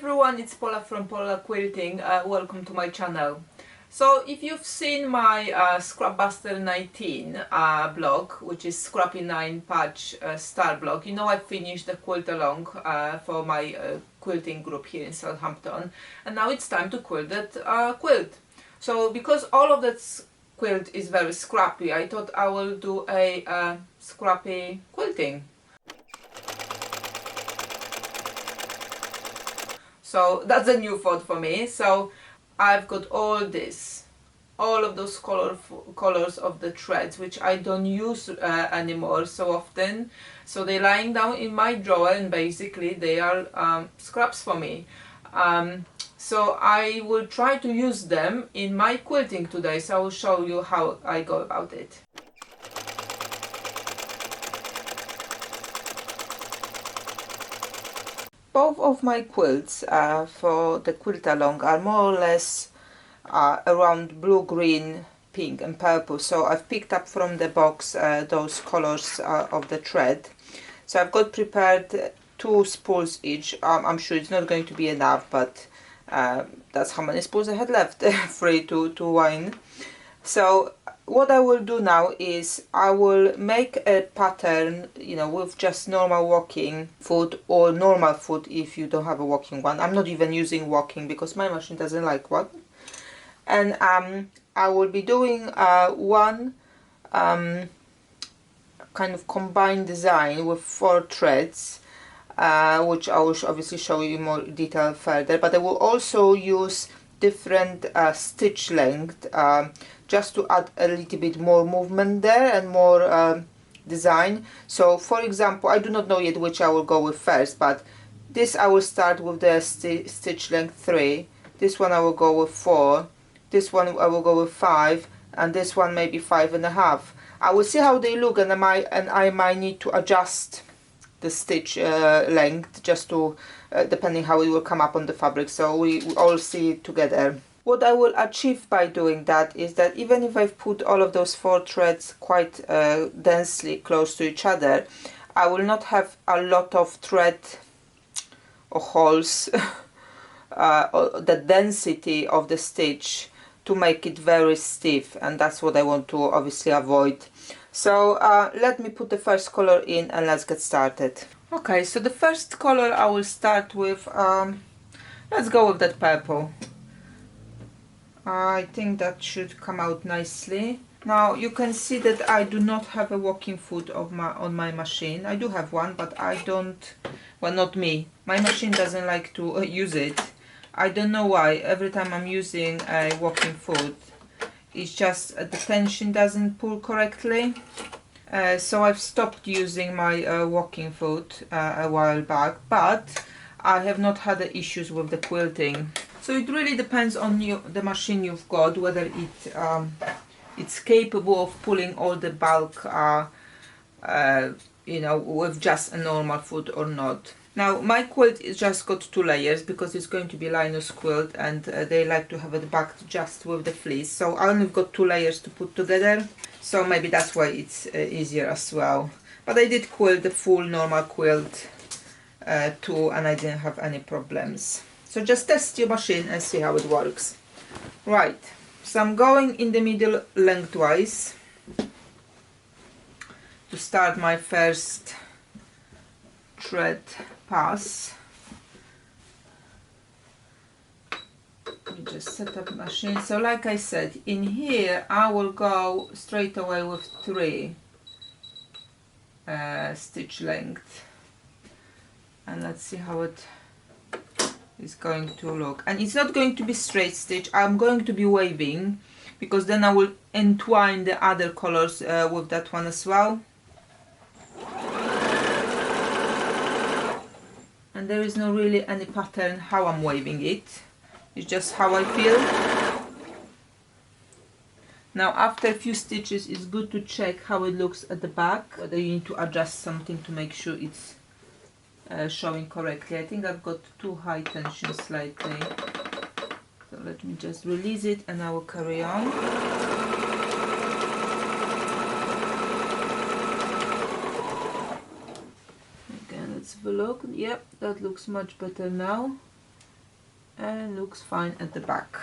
everyone, it's Paula from Paula Quilting. Welcome to my channel. So if you've seen my Scrapbuster 19 blog, which is Scrappy 9 patch star blog, you know I finished the quilt along for my quilting group here in Southampton, and now it's time to quilt that quilt. So because all of that quilt is very scrappy, I thought I will do a scrappy quilting. So that's a new thought for me. So I've got all of those colors of the threads, which I don't use anymore so often. So they're lying down in my drawer, and basically they are scraps for me. So I will try to use them in my quilting today. So I will show you how I go about it. Both of my quilts for the quilt along are more or less around blue, green, pink and purple. So I've picked up from the box those colors of the thread. So I've got prepared 2 spools each. I'm sure it's not going to be enough, but that's how many spools I had left free to wind. So what I will do now is I will make a pattern, you know, with just normal walking foot or normal foot if you don't have a walking one. I'm not even using walking because my machine doesn't like one. And I will be doing one kind of combined design with 4 threads, which I will obviously show you more detail further. But I will also use different stitch length just to add a little bit more movement there and more design. So for example, I do not know yet which I will go with first, but this I will start with the stitch length 3, this one I will go with 4, this one I will go with 5, and this one maybe 5.5. I will see how they look, and I might need to adjust the stitch length just to depending how it will come up on the fabric, so we all see it together. What I will achieve by doing that is that even if I've put all of those 4 threads quite densely close to each other, I will not have a lot of thread or holes or the density of the stitch to make it very stiff, and that's what I want to obviously avoid. So let me put the first color in and let's get started. Okay, so the first color I will start with, let's go with that purple. I think that should come out nicely. Now you can see that I do not have a walking foot on my machine. I do have one, but I don't, well, not me. My machine doesn't like to use it. I don't know why. Every time I'm using a walking foot, it's just the tension doesn't pull correctly. So I've stopped using my walking foot a while back, but I have not had the issues with the quilting. So it really depends on the machine you've got, whether it's capable of pulling all the bulk, you know, with just a normal foot or not. Now my quilt is just got 2 layers because it's going to be Linus quilt, and they like to have it backed just with the fleece. So I only got 2 layers to put together, so maybe that's why it's easier as well. But I did quilt the full normal quilt too, and I didn't have any problems. So just test your machine and see how it works. Right, so I'm going in the middle lengthwise to start my first thread pass. Let me just set up the machine. So like I said, in here I will go straight away with 3 stitch length, and let's see how it is going to look. And it's not going to be straight stitch, I'm going to be waving, because then I will entwine the other colors with that one as well. And there is no really any pattern how I'm waving it, it's just how I feel. Now after a few stitches, it's good to check how it looks at the back, whether you need to adjust something to make sure it's showing correctly. I think I've got too high tension slightly, so let me just release it and I will carry on. Again, let's have a look. Yep, that looks much better now. and looks fine at the back.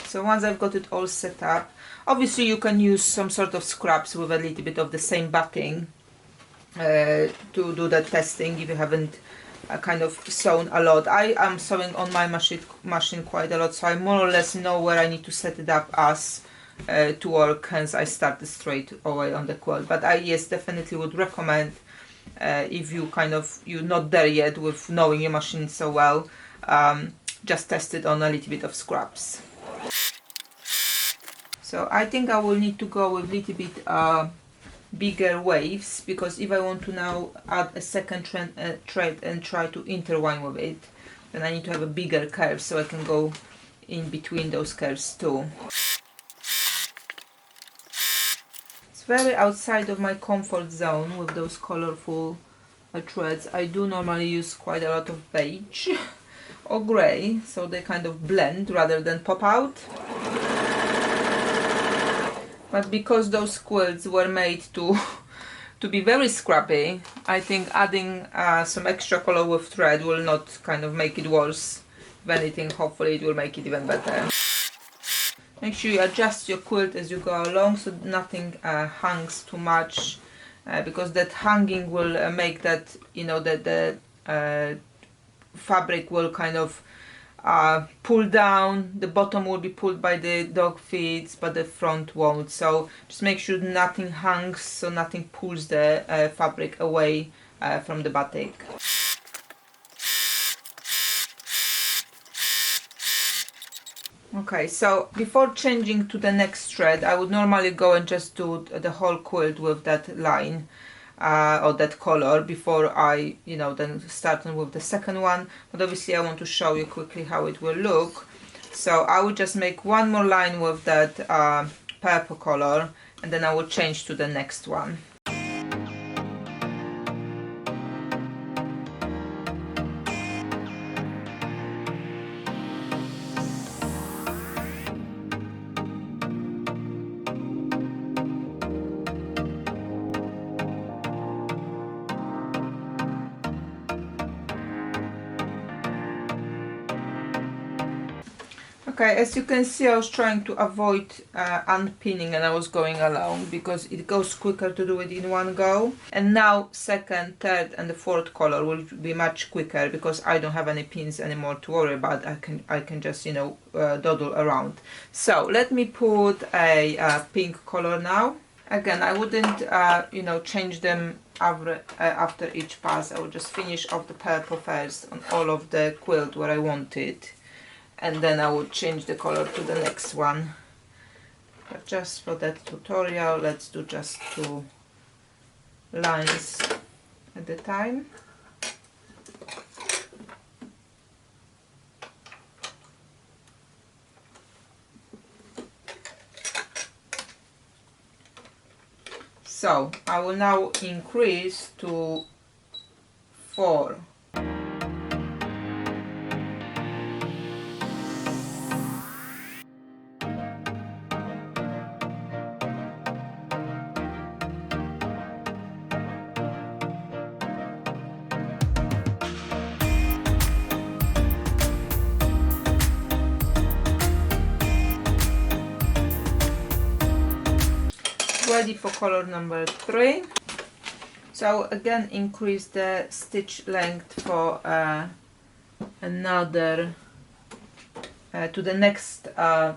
So once I've got it all set up, obviously you can use some sort of scraps with a little bit of the same batting to do the testing if you haven't kind of sewn a lot. I am sewing on my machine quite a lot, so I more or less know where I need to set it up as to work, hence I started straight away on the quilt. But I yes definitely would recommend if you're not there yet with knowing your machine so well, just test it on a little bit of scraps. So I think I will need to go with a little bit bigger waves, because if I want to now add a second thread and try to intertwine with it, then I need to have a bigger curve so I can go in between those curves too. It's very outside of my comfort zone with those colorful threads. I do normally use quite a lot of beige or grey, so they kind of blend rather than pop out. But because those quilts were made to be very scrappy, I think adding some extra color with thread will not kind of make it worse. If anything, hopefully it will make it even better. Make sure you adjust your quilt as you go along so nothing hangs too much, because that hanging will make that, you know, that the fabric will kind of pull down. The bottom will be pulled by the dog feet, but the front won't. So just make sure nothing hangs, so nothing pulls the fabric away from the batik. Okay, so before changing to the next thread, I would normally go and just do the whole quilt with that line or that color before I, you know, then start on with the second one. But obviously I want to show you quickly how it will look. So I will just make one more line with that purple color, and then I will change to the next one. Okay, as you can see, I was trying to avoid unpinning, and I was going along because it goes quicker to do it in one go. And now second, third and the fourth color will be much quicker because I don't have any pins anymore to worry about. I can just, you know, dawdle around. So let me put a pink color now. Again, I wouldn't you know, change them after each pass. I will just finish off the purple first on all of the quilt where I want it, and then I will change the color to the next one. But just for that tutorial, let's do just 2 lines at a time. So I will now increase to 4. Ready for color number 3. So again, increase the stitch length for another to the next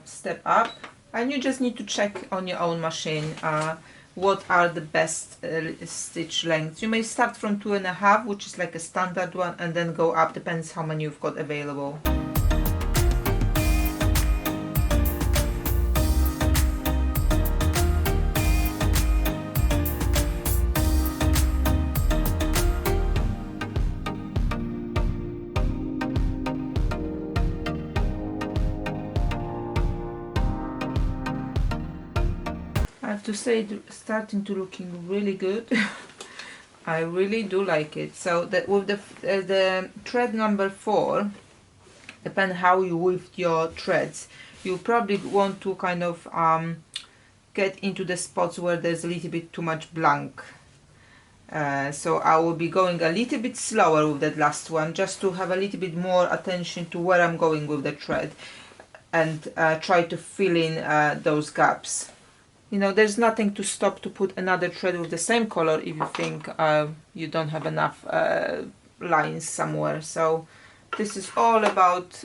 step up, and you just need to check on your own machine what are the best stitch lengths. You may start from 2.5, which is like a standard one, and then go up, depends how many you've got available. I have to say, it's starting to looking really good. I really do like it. So with the thread number 4, depending how you weave your threads, you probably want to kind of get into the spots where there's a little bit too much blank So I will be going a little bit slower with that last one, just to have a little bit more attention to where I'm going with the thread, and try to fill in those gaps. You know, there's nothing to stop to put another thread with the same color if you think you don't have enough lines somewhere. So this is all about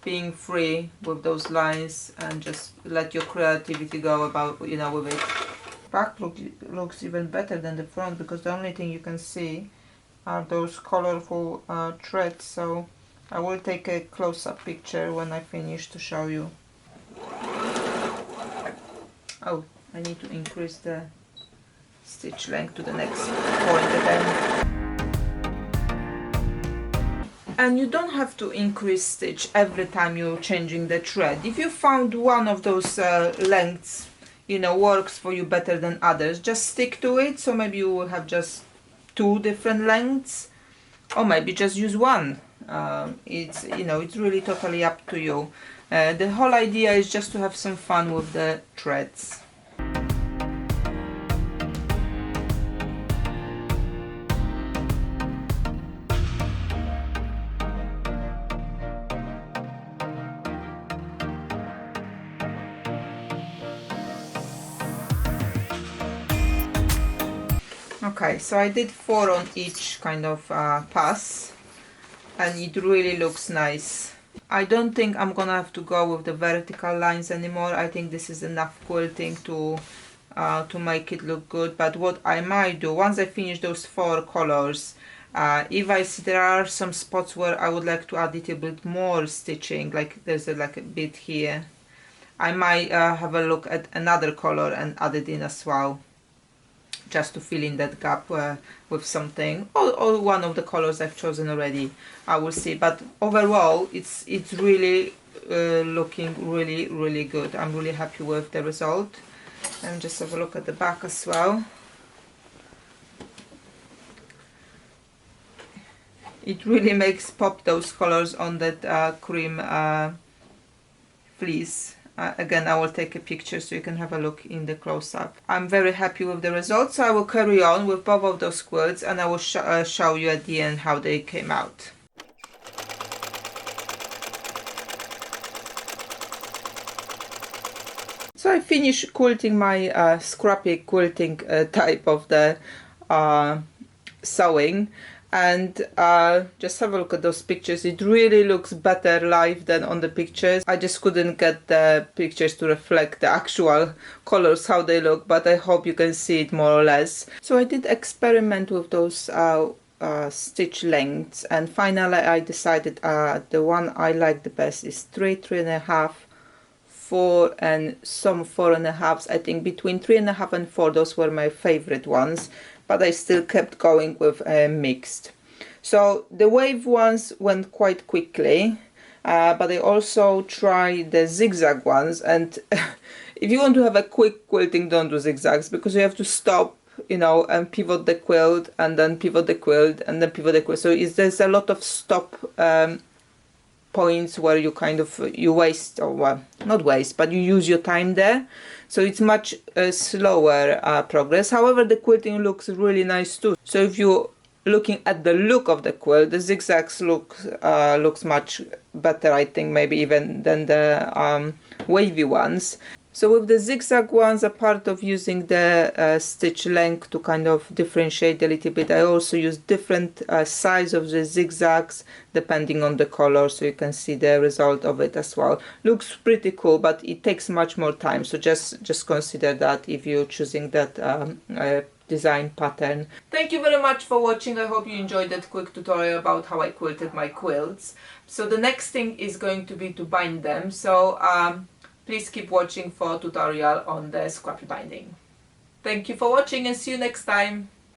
being free with those lines and just let your creativity go about, you know, with it. Back looks even better than the front, because the only thing you can see are those colorful threads. So I will take a close-up picture when I finish to show you. Oh, I need to increase the stitch length to the next point again. And you don't have to increase stitch every time you're changing the thread. If you found one of those lengths, you know, works for you better than others, just stick to it. So maybe you will have just 2 different lengths, or maybe just use one. It's, you know, it's really totally up to you. The whole idea is just to have some fun with the threads. Okay, so I did 4 on each kind of pass, and it really looks nice. I don't think I'm gonna have to go with the vertical lines anymore. I think this is enough quilting to make it look good. But what I might do, once I finish those 4 colors, if I see there are some spots where I would like to add a little bit more stitching, like there's like a bit here, I might have a look at another color and add it in as well, just to fill in that gap with something, or one of the colors I've chosen already. I will see, but overall it's really looking really good. I'm really happy with the result. And just have a look at the back as well. It really makes pop those colors on that cream fleece. Again, I will take a picture so you can have a look in the close-up. I'm very happy with the results, so I will carry on with both of those quilts, and I will show you at the end how they came out. So I finished quilting my scrappy quilting type of the sewing. And just have a look at those pictures. It really looks better live than on the pictures. I just couldn't get the pictures to reflect the actual colors, how they look, but I hope you can see it more or less. So I did experiment with those stitch lengths, and finally I decided the one I like the best is 3, 3.5, 4, and some 4.5. I think between 3.5 and 4, those were my favorite ones. But I still kept going with mixed. So the wave ones went quite quickly, but I also tried the zigzag ones. And if you want to have a quick quilting, don't do zigzags, because you have to stop, you know, and pivot the quilt, and then pivot the quilt, and then pivot the quilt. So there's a lot of stop points where you kind of you waste, or well, not waste, but you use your time there. So it's much slower progress. However, the quilting looks really nice too. So if you're looking at the look of the quilt, the zigzags looks much better, I think, maybe even than the wavy ones. So with the zigzag ones, apart of using the stitch length to kind of differentiate a little bit, I also use different size of the zigzags depending on the color, so you can see the result of it as well. Looks pretty cool, but it takes much more time, so just consider that if you're choosing that design pattern. Thank you very much for watching. I hope you enjoyed that quick tutorial about how I quilted my quilts. So the next thing is going to be to bind them. So please keep watching for a tutorial on the scrappy binding. Thank you for watching, and see you next time.